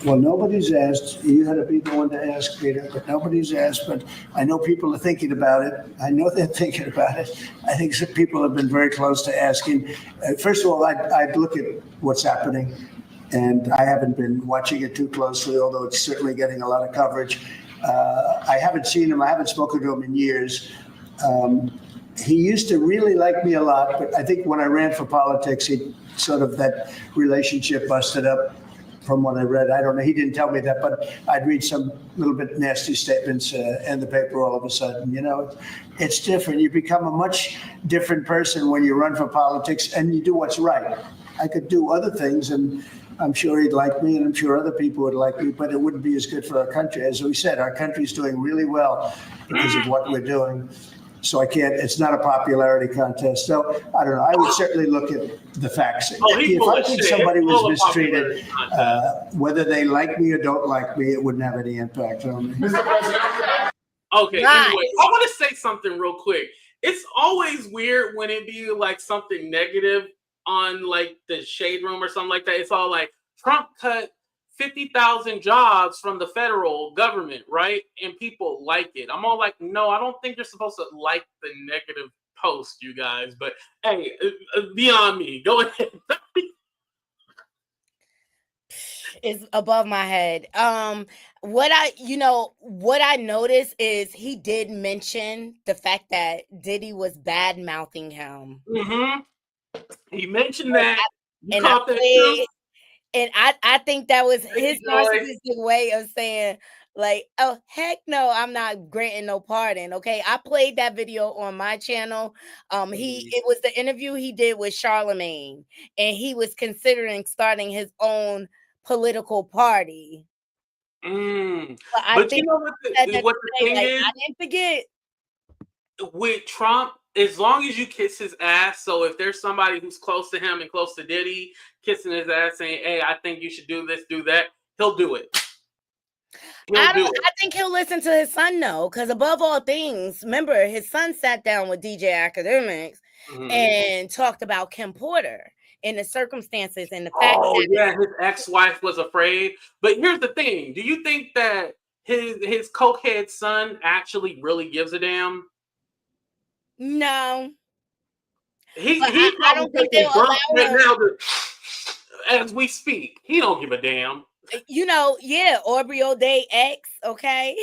D: Well, nobody's asked. You had to be the one to ask, Peter, but nobody's asked. But I know people are thinking about it. I know they're thinking about it. I think some people have been very close to asking. First of all, I'd look at what's happening, and I haven't been watching it too closely, although it's certainly getting a lot of coverage. I haven't seen him. I haven't spoken to him in years. He used to really like me a lot, but I think when I ran for politics, that relationship busted up. From what I read, I don't know. He didn't tell me that, but I'd read some little bit nasty statements in the paper all of a sudden. It's different. You become a much different person when you run for politics and you do what's right. I could do other things, and I'm sure he'd like me, and I'm sure other people would like me, but it wouldn't be as good for our country. As we said, our country's doing really well because of what we're doing. So it's not a popularity contest. So I don't know. I would certainly look at the facts. If I think somebody was mistreated, whether they like me or don't like me, it wouldn't have any impact on me.
A: Okay, nice. Anyway, I want to say something real quick. It's always weird when it be like something negative on like the Shade Room or something like that. It's all like Trump cut 50,000 jobs from the federal government, right? And people like it. I'm all like, no, I don't think you're supposed to like the negative post, you guys. But hey, beyond me. Go ahead.
B: It's above my head. What I noticed is he did mention the fact that Diddy was bad mouthing him.
A: Mm-hmm. He mentioned that. You caught that too?
B: And I think that was his narcissistic way of saying, like, oh, heck no, I'm not granting no pardon. Okay. I played that video on my channel. It was the interview he did with Charlemagne, and he was considering starting his own political party. But I think
A: you know what the thing is?
B: I didn't forget.
A: With Trump, as long as you kiss his ass, so if there's somebody who's close to him and close to Diddy kissing his ass saying, hey, I think you should do this, do that, he'll do it.
B: I think he'll listen to his son, though, because above all things, remember, his son sat down with DJ Academics and talked about Kim Porter and the circumstances and the fact
A: that his ex-wife was afraid. But here's the thing. Do you think that his cokehead son actually really gives a damn?
B: No.
A: He I don't think they'll allow him now as we speak. He don't give a damn.
B: Aubrey O'Day ex, okay?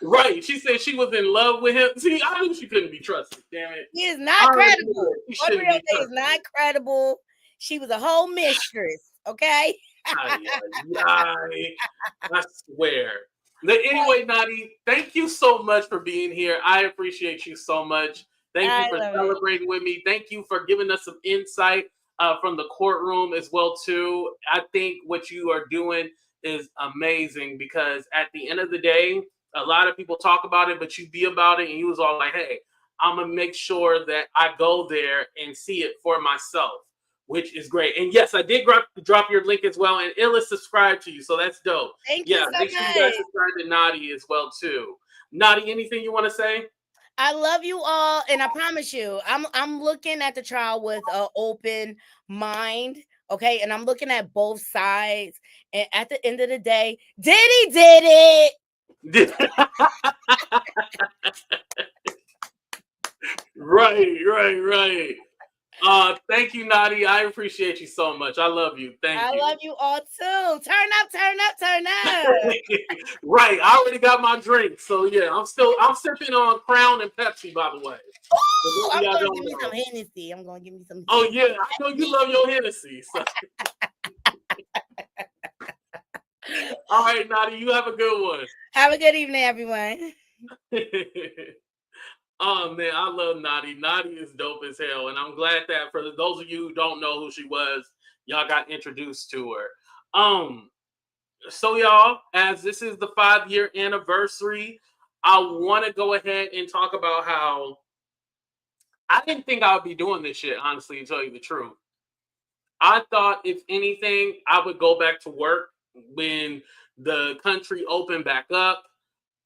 A: Right. She said she was in love with him. See, I knew she couldn't be trusted. Damn it.
B: He is not credible. Aubrey O'Day is not credible. She was a whole mistress, okay?
A: I swear. But anyway, Nadi, thank you so much for being here. I appreciate you so much. Thank you for celebrating with me. Thank you for giving us some insight from the courtroom as well, too. I think what you are doing is amazing because at the end of the day, a lot of people talk about it, but you be about it. And you was all like, hey, I'm going to make sure that I go there and see it for myself, which is great. And yes, I did drop your link as well. And Illa subscribed to you. So that's dope.
B: Thank you so
A: make sure you guys subscribe to Nadi as well, too. Nadi, anything you want to say?
B: I love you all, and I promise you, I'm looking at the trial with an open mind, okay? And I'm looking at both sides. And at the end of the day, Diddy did it.
A: Right. Thank you, Nadi. I appreciate you so much. I love you. Thank you.
B: I love you all too. Turn up.
A: Right. I already got my drink. So yeah, I'm sipping on Crown and Pepsi, by the way.
B: Ooh, I'm gonna give me some Hennessy.
A: Oh yeah, I know you love your Hennessy. So. All right, Nadi, you have a good one.
B: Have a good evening, everyone.
A: Oh man, I love Naughty. Naughty is dope as hell, and I'm glad that for those of you who don't know who she was, y'all got introduced to her. So y'all, as this is the 5-year anniversary, I want to go ahead and talk about how I didn't think I would be doing this shit, honestly, to tell you the truth. I thought, if anything, I would go back to work when the country opened back up.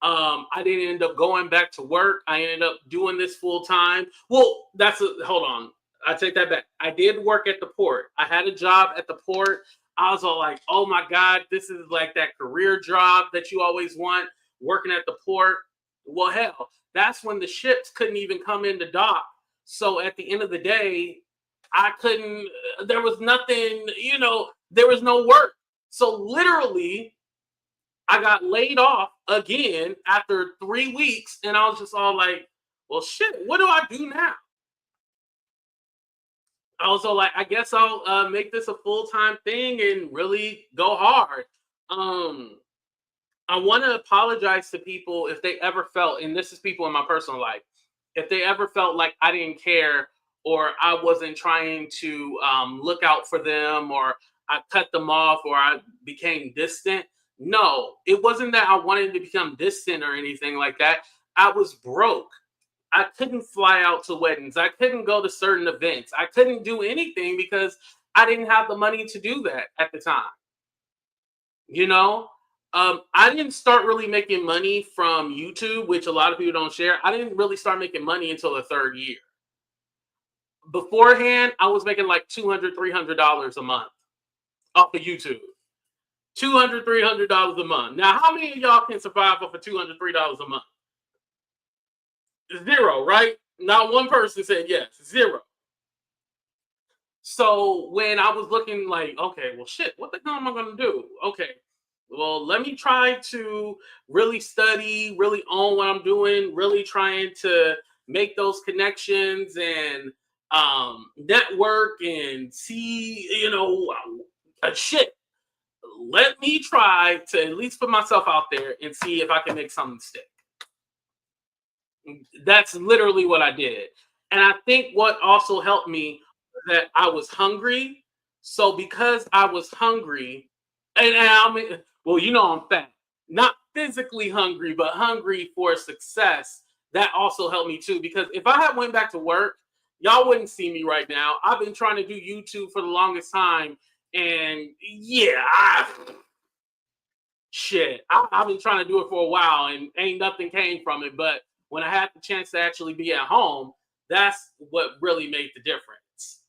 A: I didn't end up going back to work. I ended up doing this full time. Well, hold on. I take that back. I did work at the port. I had a job at the port. I was all like, oh my God, this is like that career job that you always want, working at the port. Well, hell, that's when the ships couldn't even come into dock. So at the end of the day, I couldn't, there was nothing, there was no work. So literally, I got laid off again after 3 weeks, and I was just all like, well, shit, what do I do now? I was all like, I guess I'll make this a full-time thing and really go hard. I want to apologize to people if they ever felt, and this is people in my personal life, if they ever felt like I didn't care or I wasn't trying to look out for them, or I cut them off, or I became distant. No, it wasn't that I wanted to become distant or anything like that. I was broke. I couldn't fly out to weddings. I couldn't go to certain events. I couldn't do anything because I didn't have the money to do that at the time. I didn't start really making money from YouTube, which a lot of people don't share. I didn't really start making money until the 3rd year. Beforehand, I was making like $200, $300 a month off of YouTube. $200, $300 a month. Now, how many of y'all can survive off of $200, $300 a month? 0, right? Not one person said yes. 0. So when I was looking like, okay, well, shit, what the hell am I going to do? Okay, well, let me try to really study, really own what I'm doing, really trying to make those connections and network and see, shit. Let me try to at least put myself out there and see if I can make something stick. That's literally what I did. And I think what also helped me that I was hungry. So because I was hungry, and I mean, well, I'm fat. Not physically hungry, but hungry for success. That also helped me too. Because if I had went back to work, y'all wouldn't see me right now. I've been trying to do YouTube for the longest time. And yeah, I've been trying to do it for a while and ain't nothing came from it. But when I had the chance to actually be at home, that's what really made the difference.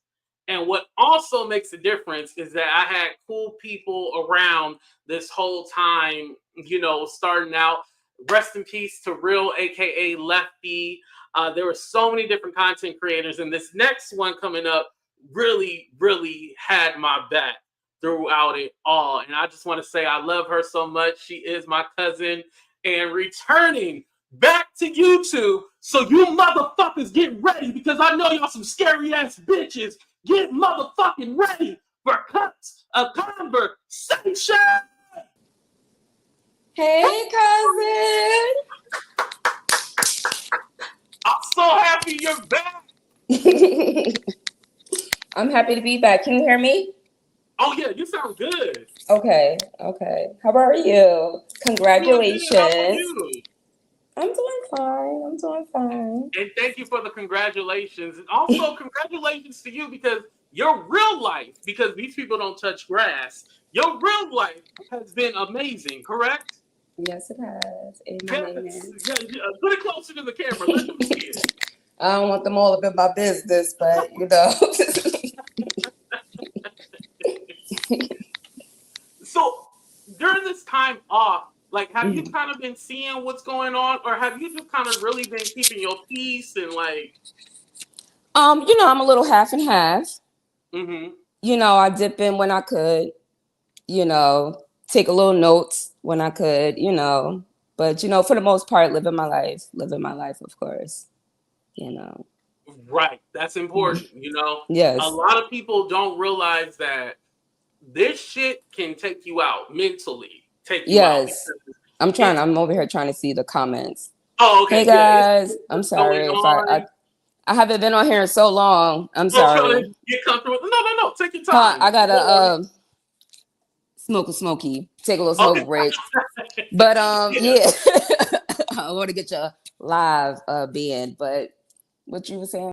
A: And what also makes the difference is that I had cool people around this whole time, starting out. Rest in peace to Real, aka Lefty. There were so many different content creators, and this next one coming up really, really had my back throughout it all. And I just want to say I love her so much. She is my cousin, and returning back to YouTube. So you motherfuckers get ready, because I know y'all some scary ass bitches. Get motherfucking ready for cuts of conversation.
E: Hey, cousin.
A: I'm so happy you're back.
E: I'm happy to be back. Can you hear me?
A: Oh yeah, you sound good.
E: Okay. How are you? Congratulations.
A: How are you?
E: I'm doing fine.
A: And thank you for the congratulations. And also congratulations to you, because your real life, because these people don't touch grass, your real life has been amazing, correct?
E: Yes, it has. Amen.
A: Yeah, put it closer to the camera. Let them see it.
E: I don't want them all up in my business, but
A: So during this time off, like, have you kind of been seeing what's going on, or have you just kind of really been keeping your peace and like?
E: I'm a little half and half.
A: Mm-hmm.
E: I dip in when I could. Take a little notes when I could. But for the most part, living my life, of course.
A: Right, that's important.
E: Yes.
A: A lot of people don't realize that this shit can take you out mentally. I'm
E: over here trying to see the comments.
A: Oh, okay.
E: Hey
A: Yeah,
E: guys, I'm
A: it's going
E: sorry if
A: on.
E: I haven't been on here in so long. I'm
A: I'm trying to
E: sorry.
A: get comfortable. No. Take your
E: Huh,
A: time.
E: I gotta
A: Don't worry.
E: smoke a smoky, take a little
A: Okay.
E: smoke break. But yeah, I want to get your live being. But what you were saying?